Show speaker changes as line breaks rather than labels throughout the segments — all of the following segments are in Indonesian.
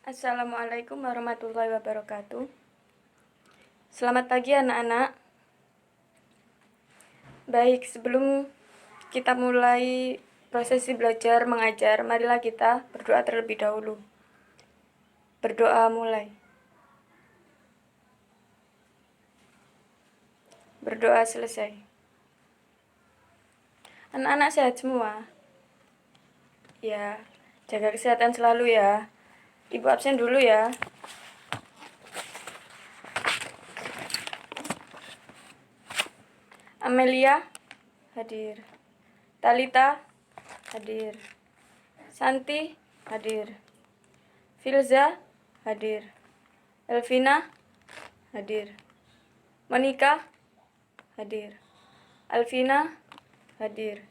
Assalamualaikum warahmatullahi wabarakatuh. Selamat pagi anak-anak. Baik, sebelum kita mulai prosesi belajar mengajar, marilah kita berdoa terlebih dahulu. Berdoa mulai. Berdoa selesai. Anak-anak sehat semua? Ya, jaga kesehatan selalu ya. Ibu absen dulu ya. Amelia hadir. Talita hadir. Santi hadir. Filza hadir. Elvina hadir. Monika hadir. Alvina hadir.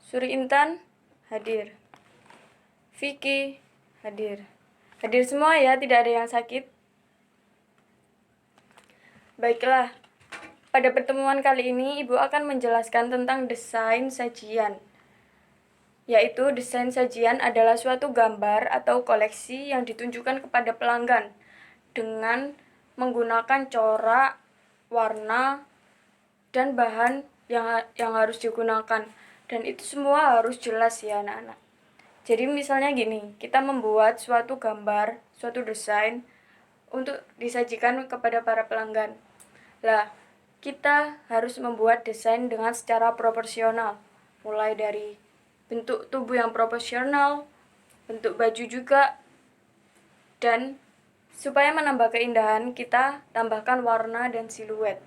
Suri Intan hadir. Vicky hadir. Hadir semua ya, tidak ada yang sakit. Baiklah, pada pertemuan kali ini Ibu akan menjelaskan tentang desain sajian. Yaitu desain sajian adalah suatu gambar atau koleksi yang ditunjukkan kepada pelanggan dengan menggunakan corak, warna, dan bahan yang harus digunakan. Dan itu semua harus jelas ya anak-anak. Jadi misalnya gini, kita membuat suatu gambar, suatu desain untuk disajikan kepada para pelanggan. Lah, kita harus membuat desain dengan secara proporsional. Mulai dari bentuk tubuh yang proporsional, bentuk baju juga, dan supaya menambah keindahan, kita tambahkan warna dan siluet.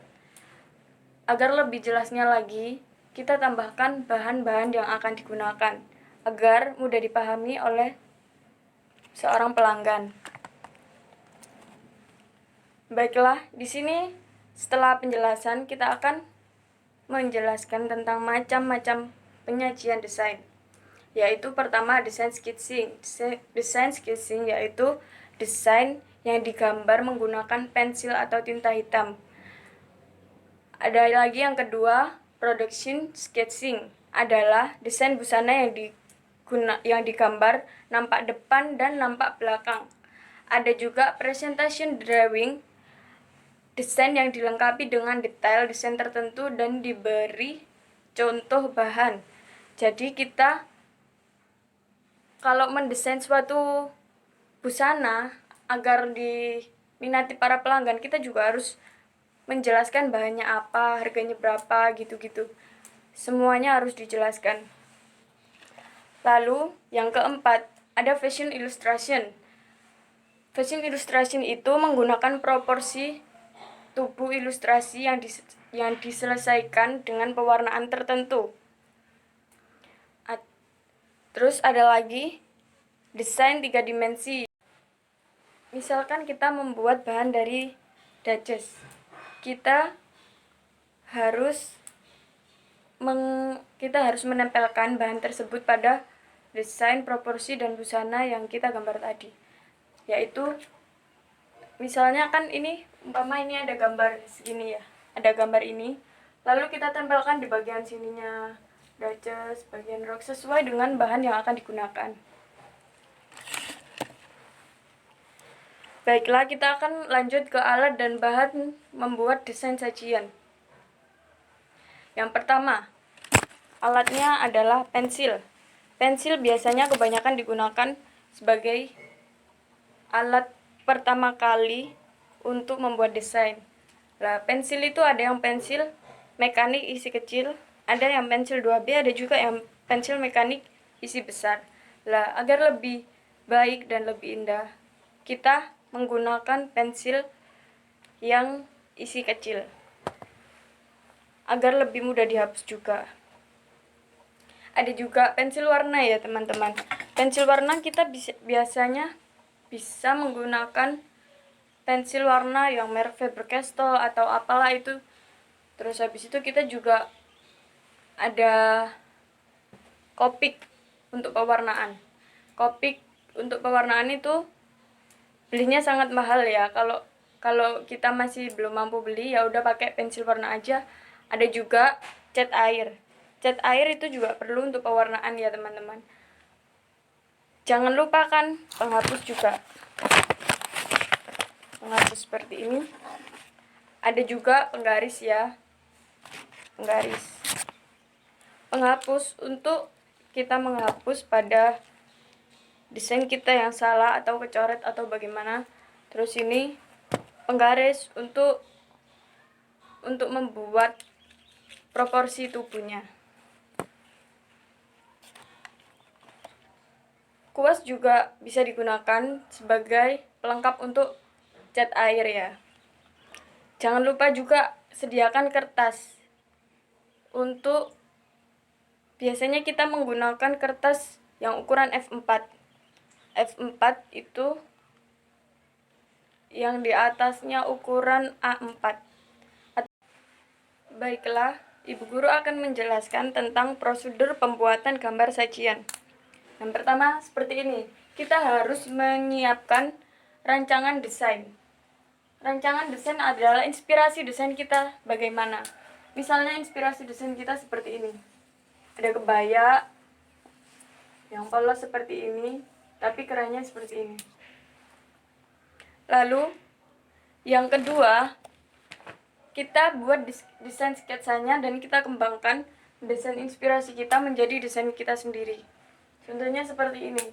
Agar lebih jelasnya lagi, kita tambahkan bahan-bahan yang akan digunakan agar mudah dipahami oleh seorang pelanggan. Baiklah, di sini setelah penjelasan kita akan menjelaskan tentang macam-macam penyajian desain. Yaitu pertama desain skitsing. Desain skitsing yaitu desain yang digambar menggunakan pensil atau tinta hitam. Ada lagi yang kedua, production sketching adalah desain busana yang digambar nampak depan dan nampak belakang. Ada juga presentation drawing, desain yang dilengkapi dengan detail desain tertentu dan diberi contoh bahan. Jadi kita kalau mendesain suatu busana agar diminati para pelanggan, kita juga harus menjelaskan bahannya apa, harganya berapa, gitu-gitu. Semuanya harus dijelaskan. Lalu, yang keempat, ada fashion illustration. Fashion illustration itu menggunakan proporsi tubuh ilustrasi yang diselesaikan dengan pewarnaan tertentu. Terus ada lagi desain 3 dimensi. Misalkan kita membuat bahan dari dajes. Kita harus menempelkan bahan tersebut pada desain, proporsi, dan busana yang kita gambar tadi. Yaitu misalnya kan ini umpama ini ada gambar segini ya, ada gambar ini, lalu kita tempelkan di bagian sininya dajes, bagian rok sesuai dengan bahan yang akan digunakan. Baiklah, kita akan lanjut ke alat dan bahan membuat desain sajian. Yang pertama, alatnya adalah pensil. Pensil biasanya kebanyakan digunakan sebagai alat pertama kali untuk membuat desain. Nah, pensil itu ada yang pensil mekanik isi kecil, ada yang pensil 2B, ada juga yang pensil mekanik isi besar. Nah, agar lebih baik dan lebih indah, kita menggunakan pensil yang isi kecil agar lebih mudah dihapus juga. Ada juga pensil warna ya teman-teman. Pensil warna kita biasanya bisa menggunakan pensil warna yang merek Faber-Castell atau apalah itu. Terus habis itu kita juga ada Copic untuk pewarnaan. Copic untuk pewarnaan itu belinya sangat mahal ya. Kalau kita masih belum mampu beli, ya udah pakai pensil warna aja. Ada juga cat air. Cat air itu juga perlu untuk pewarnaan ya teman-teman. Jangan lupakan penghapus juga. penghapus seperti ini. Ada juga penggaris ya, penghapus untuk kita menghapus pada desain kita yang salah atau kecoret atau bagaimana. Terus ini penggaris untuk membuat proporsi tubuhnya. Kuas juga bisa digunakan sebagai pelengkap untuk cat air ya. Jangan lupa juga sediakan kertas. Untuk biasanya kita menggunakan kertas yang ukuran F4. F4 itu yang di atasnya ukuran A4. Baiklah, Ibu Guru akan menjelaskan tentang prosedur pembuatan gambar sajian. Yang pertama seperti ini, kita harus menyiapkan rancangan desain. Rancangan desain adalah inspirasi desain kita bagaimana. Misalnya inspirasi desain kita seperti ini. Ada kebaya yang polos seperti ini, tapi kerannya seperti ini. Lalu, yang kedua, kita buat desain sketsanya dan kita kembangkan desain inspirasi kita menjadi desain kita sendiri. Contohnya seperti ini.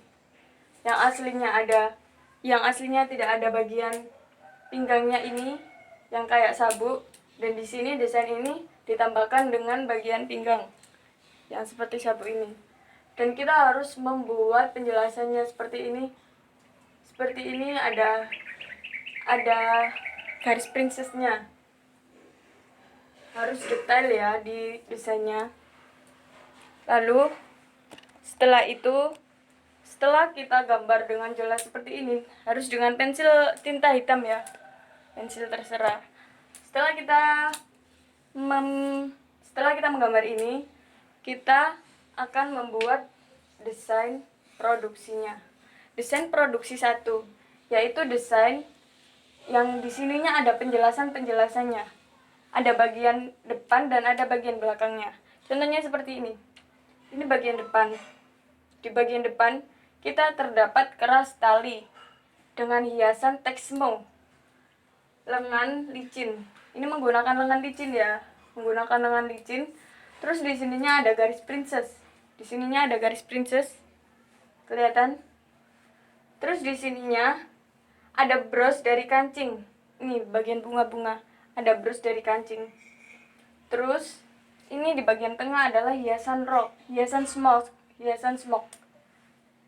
Yang aslinya tidak ada bagian pinggangnya ini yang kayak sabuk, dan di sini desain ini ditambahkan dengan bagian pinggang yang seperti sabuk ini. Dan kita harus membuat penjelasannya seperti ini. Seperti ini ada garis princessnya. Harus detail ya di desainnya. Lalu setelah kita gambar dengan jelas seperti ini, harus dengan pensil tinta hitam ya, pensil terserah. Setelah kita menggambar ini, kita akan membuat desain produksinya. Desain produksi 1, yaitu desain yang di sininya ada penjelasannya. Ada bagian depan dan ada bagian belakangnya. Contohnya seperti ini. Ini bagian depan. Di bagian depan kita terdapat keras tali dengan hiasan teksmo, lengan licin. Ini menggunakan lengan licin ya, Terus di sininya ada garis princess. Kelihatan? Terus di sininya ada bros dari kancing. Ini bagian bunga-bunga. Ada bros dari kancing. Terus ini di bagian tengah adalah hiasan smoke.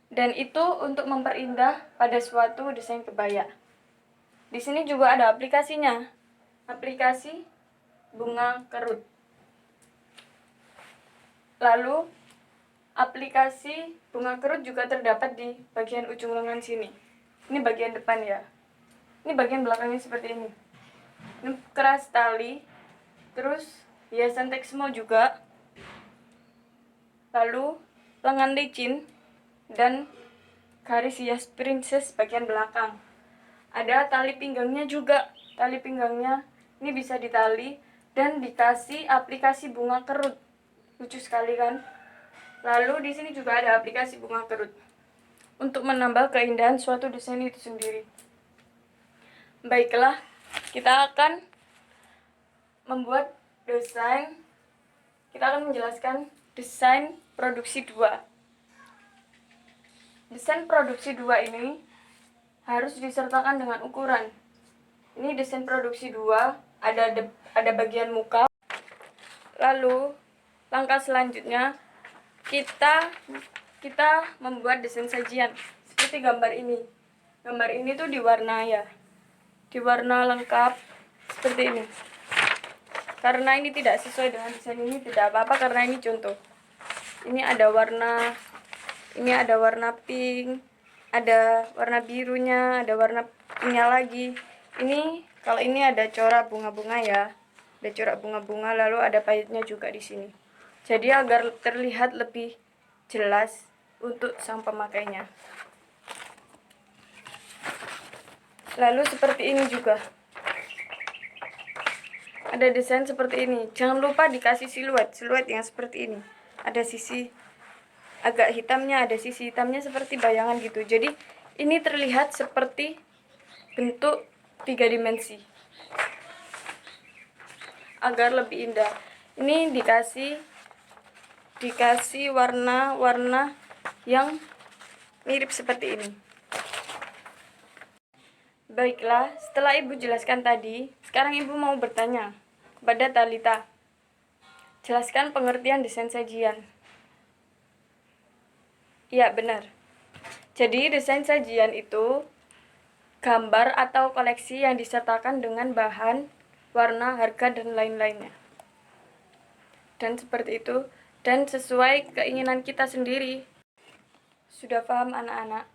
Dan itu untuk memperindah pada suatu desain kebaya. Di sini juga ada aplikasinya. Aplikasi bunga kerut. Lalu aplikasi bunga kerut juga terdapat di bagian ujung lengan sini. Ini bagian depan ya. Ini bagian belakangnya seperti ini. Ini keras tali, terus hiasan teksmo juga, lalu lengan licin, dan garis hias princess bagian belakang. Ada tali pinggangnya juga. Tali pinggangnya ini bisa ditali dan dikasih aplikasi bunga kerut. Lucu sekali kan? Lalu di sini juga ada aplikasi bunga kerut untuk menambah keindahan suatu desain itu sendiri. Baiklah, kita akan membuat desain. Kita akan menjelaskan desain produksi 2. Desain produksi 2 ini harus disertakan dengan ukuran. Ini desain produksi 2, ada bagian muka. Lalu langkah selanjutnya kita membuat desain sajian seperti gambar ini. Gambar ini tuh diwarna lengkap seperti ini. Karena ini tidak sesuai dengan desain ini, tidak apa-apa karena ini contoh. Ini ada warna pink, ada warna birunya, ada warna pinknya lagi. Kalau ini ada corak bunga-bunga ya. Ada corak bunga-bunga, lalu ada pahitnya juga di sini. Jadi agar terlihat lebih jelas untuk sang pemakainya. Lalu seperti ini juga. Ada desain seperti ini. Jangan lupa dikasih siluet yang seperti ini. Ada sisi agak hitamnya, ada sisi hitamnya seperti bayangan gitu. Jadi ini terlihat seperti bentuk 3 dimensi agar lebih indah. Ini dikasih warna-warna yang mirip seperti ini. Baiklah, setelah Ibu jelaskan tadi, sekarang Ibu mau bertanya kepada Talita. Jelaskan pengertian desain sajian. Iya, benar. Jadi, desain sajian itu gambar atau koleksi yang disertakan dengan bahan, warna, harga, dan lain-lainnya. Dan seperti itu, dan sesuai keinginan kita sendiri. Sudah paham anak-anak?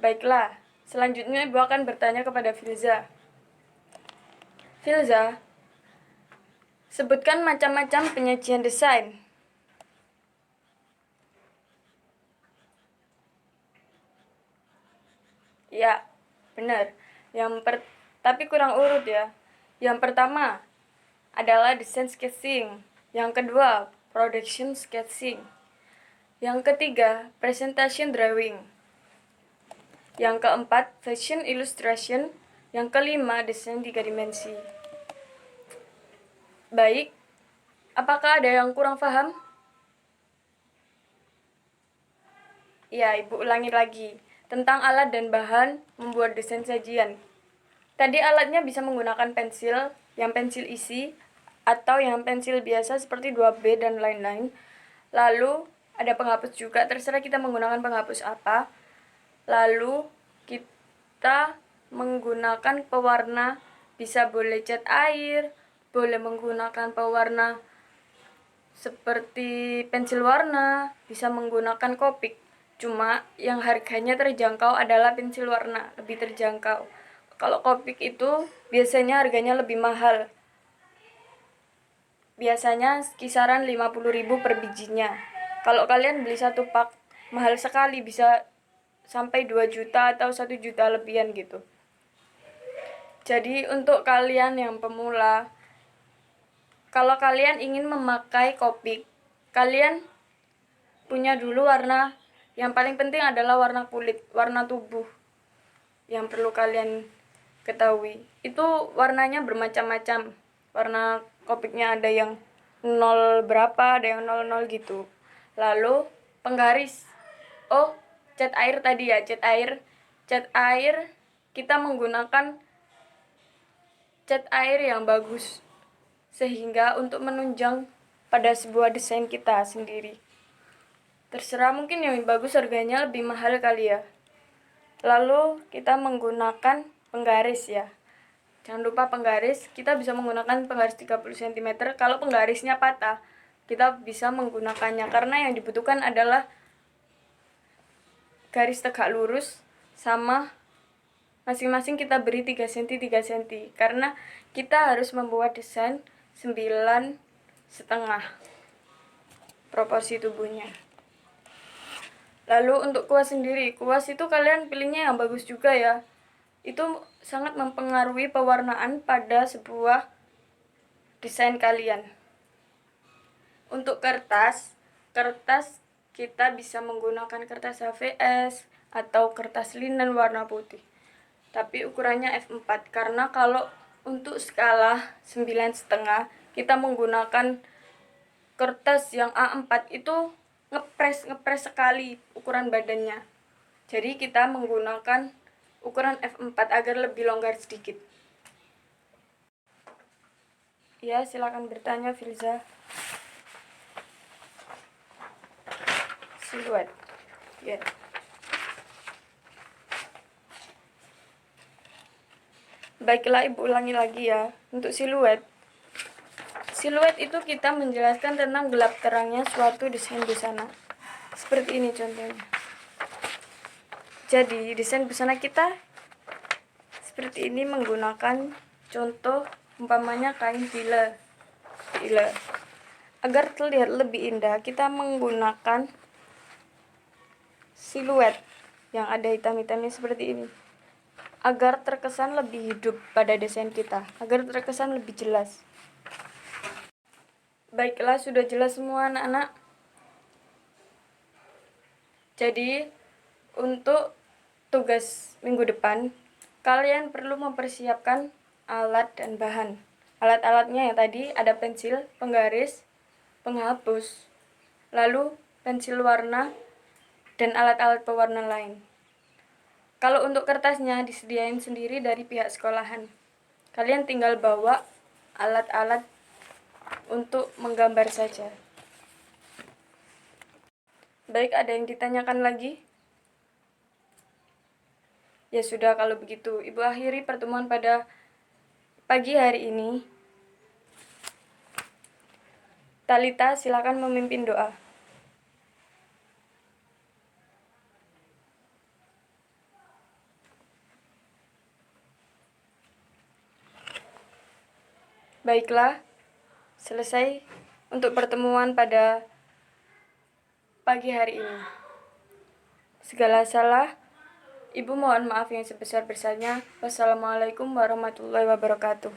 Baiklah, selanjutnya Ibu akan bertanya kepada Filza. Filza, sebutkan macam-macam penyajian desain. Ya, benar. Tapi kurang urut ya. Yang pertama adalah desain sketching. Yang kedua, production sketching. Yang ketiga, presentation drawing. Yang keempat, fashion illustration. Yang kelima, desain 3 dimensi. Baik, apakah ada yang kurang paham? Ya, Ibu ulangi lagi. Tentang alat dan bahan membuat desain sajian. Tadi alatnya bisa menggunakan pensil, yang pensil isi, atau yang pensil biasa seperti 2B dan lain-lain. Lalu ada penghapus juga, terserah kita menggunakan penghapus apa. Lalu kita menggunakan pewarna, bisa boleh cat air, boleh menggunakan pewarna seperti pensil warna, bisa menggunakan Copic. Cuma yang harganya terjangkau adalah pensil warna, lebih terjangkau. Kalau Copic itu biasanya harganya lebih mahal. Biasanya kisaran 50.000 per bijinya. Kalau kalian beli satu pak, mahal sekali, bisa sampai 2 juta atau 1 juta lebihan gitu. Jadi untuk kalian yang pemula, kalau kalian ingin memakai Copic, kalian punya dulu warna. Yang paling penting adalah warna kulit, warna tubuh yang perlu kalian ketahui. Itu warnanya bermacam-macam. Warna Copicnya ada yang 0 berapa, ada yang 00 gitu. Lalu penggaris. Oh, cat air tadi ya, cat air. Cat air kita menggunakan cat air yang bagus, sehingga untuk menunjang pada sebuah desain kita sendiri. Terserah, mungkin yang bagus harganya lebih mahal kali ya. Lalu kita menggunakan penggaris ya. Jangan lupa penggaris, kita bisa menggunakan penggaris 30 cm. Kalau penggarisnya patah, kita bisa menggunakannya, karena yang dibutuhkan adalah garis tegak lurus sama masing-masing kita beri 3 cm 3 cm, karena kita harus membuat desain 9,5 proporsi tubuhnya. Lalu untuk kuas sendiri, kuas itu kalian pilihnya yang bagus juga ya. Itu sangat mempengaruhi pewarnaan pada sebuah desain kalian. Untuk kertas kita bisa menggunakan kertas HVS atau kertas linen warna putih. Tapi ukurannya F4, karena kalau untuk skala 9,5 kita menggunakan kertas yang A4 itu ngepres sekali ukuran badannya. Jadi kita menggunakan ukuran F4 agar lebih longgar sedikit. Ya, silakan bertanya Filza. Siluet. Ya. Baiklah, Ibu ulangi lagi ya. Untuk siluet itu kita menjelaskan tentang gelap terangnya suatu desain busana. Seperti ini contohnya. Jadi desain busana kita seperti ini menggunakan contoh umpamanya kain tile. Agar terlihat lebih indah, kita menggunakan siluet yang ada hitam-hitamnya seperti ini, agar terkesan lebih hidup pada desain kita, agar terkesan lebih jelas. Baiklah, sudah jelas semua anak-anak? Jadi untuk tugas minggu depan, Kalian perlu mempersiapkan alat dan bahan. Alat-alatnya yang tadi ada pensil, penggaris, penghapus, lalu pensil warna, dan alat-alat pewarna lain. Kalau untuk kertasnya disediain sendiri dari pihak sekolahan. Kalian tinggal bawa alat-alat untuk menggambar saja. Baik, ada yang ditanyakan lagi? Ya sudah, kalau begitu Ibu akhiri pertemuan pada pagi hari ini. Talita, silakan memimpin doa. Baiklah, selesai untuk pertemuan pada pagi hari ini. Segala salah, Ibu mohon maaf yang sebesar-besarnya. Wassalamualaikum warahmatullahi wabarakatuh.